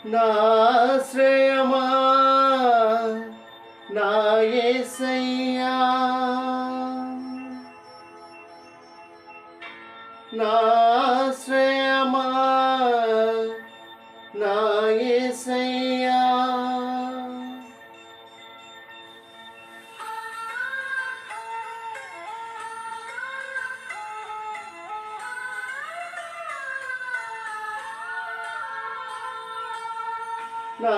నా ఆశ్రయమా నా యేసయ్యా, నా ఆశ్రయమా నా యేసయ్యా. నా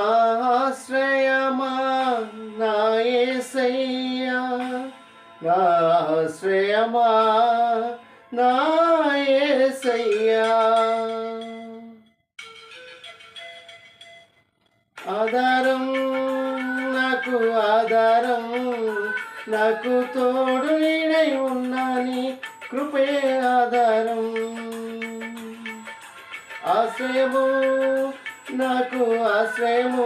ఆశ్రయమా నా యేసయ్యా, నా ఆశ్రయమా నా యేసయ్యా. ఆధారం నాకు ఆధారం, నాకు తోడు నీడై ఉన్నాని కృపే ఆధారం. ఆశ్రయము నాకు ఆశ్రయము,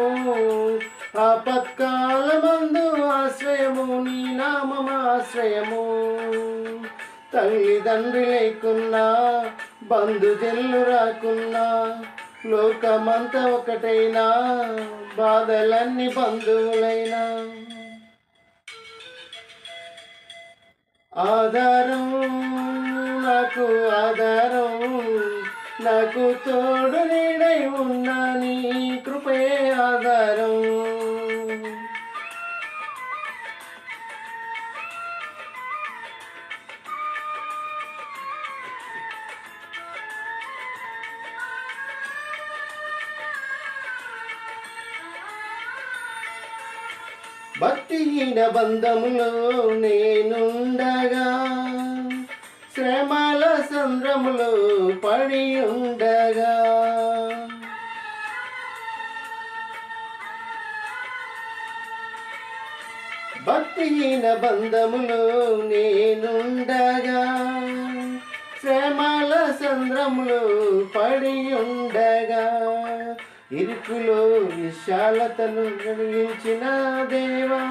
ఆపత్కాలమందు ఆశ్రయము, నీ నామమ ఆశ్రయము. తల్లిదండ్రి లేకున్నా, బంధుజనులు రాకున్నా, లోకమంతా ఒకటైనా, బాధలన్నీ బంధువులైనా, ఆధారం నాకు ఆధారం, నాకు తోడు నీడై ఉన్నా నీ కృపే ఆధారం. భక్తిహీన బంధములో నేనుండగా, శ్రమల సంద్రములో పడి ఉండగా, భక్తిహీన బంధములో నేనుండగా, శ్రమల సంద్రములో పడి ఉండగా, ఇరుకులో విశాలతను కలిగించిన దేవా,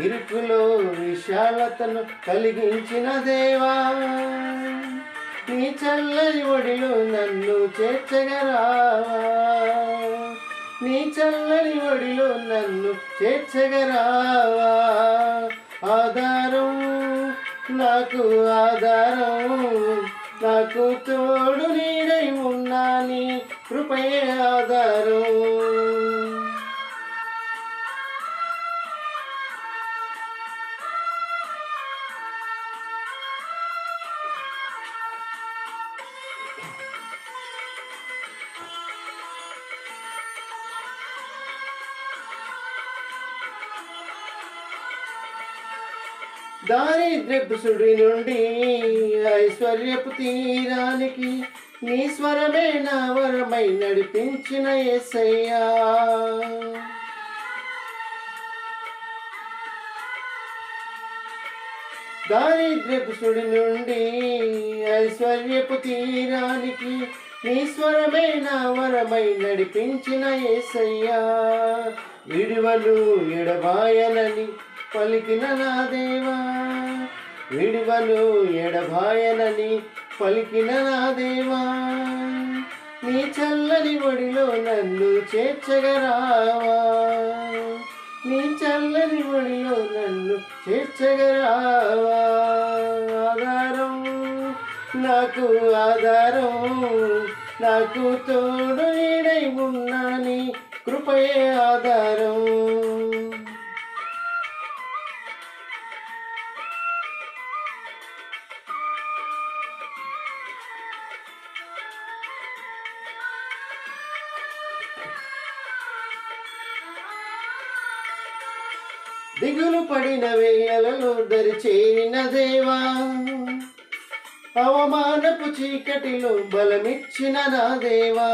ఇరుకులో విశాలతను కలిగించిన దేవా, నీ చల్లని ఒడిలో నన్ను చేర్చగరావా, నీ చల్లని ఒడిలో నన్ను చేర్చగరావా. ఆధారం నాకు ఆధారం, నాకు తోడు నీడై ఉన్నా నీ కృపే ఆధారం. దారిద్ర్యపు సుడి నుండి ఐశ్వర్యపు తీరానికి, నీ స్వరమే నా వరమై నడిపించిన యేసయ్యా. దారిద్ర్యపు సుడి నుండి ఐశ్వర్యపు తీరానికి, నీ స్వరమే నా వరమై నడిపించిన యేసయ్యా. విడువను ఎడబాయనని పలికిన నా దేవా, విడువను ఎడబాయనని పలికిన నా దేవా, నీ చల్లని ఒడిలో నన్ను చేర్చగరావా, నీ చల్లని ఒడిలో నన్ను చేర్చగరావా. ఆధారం నాకు ఆధారం, నాకు తోడు నీడై ఉన్నా నీ కృపయే ఆధారం. దిగులు పడిన వేళలో దరి చేరిన దేవా, అవమానపు చీకటిలో బలమిచ్చిన నా దేవా,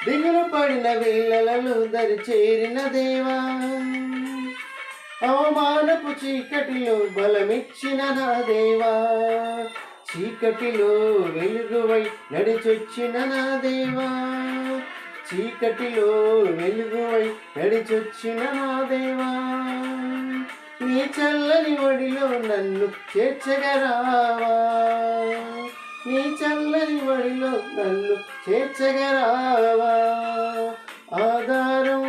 దిగులు పడిన వేళలలో దరి చేరిన దేవా, అవమానపు చీకటిలో బలమిచ్చిన నా దేవా, చీకటిలో వెలుగువై నడిచొచ్చిన నా దేవా, చీకటిలో వెలుగువై నడిచొచ్చిన నా దేవా, నీ నీ చల్లని ఒడిలో నన్ను చేర్చగరావా, నీ చల్లని ఒడిలో నన్ను చేర్చగరావా. ఆధారం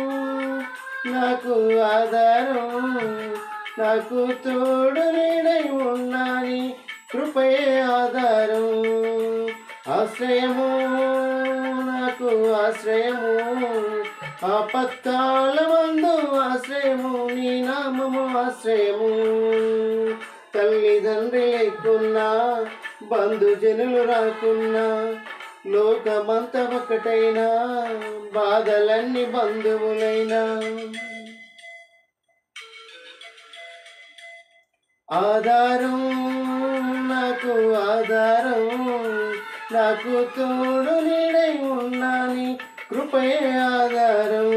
నాకు ఆధారం, నాకు తోడు నీడై ఉన్నాని కృపయే ఆధారం. ఆశ్రయము నాకు ఆశ్రయము, ఆపత్కాలమందు ఆశ్రయము, నీ నామము ఆశ్రయము. తల్లిదండ్రి లేకున్నా, బంధుజనులు రాకున్నా, లోకమంత ఒకటైనా, బాధలన్నీ బంధువులైనా. ఆధారం నాకు ఆధారం, నాకు తోడు నీడై ఉన్నాని కృపయే ఆధారం.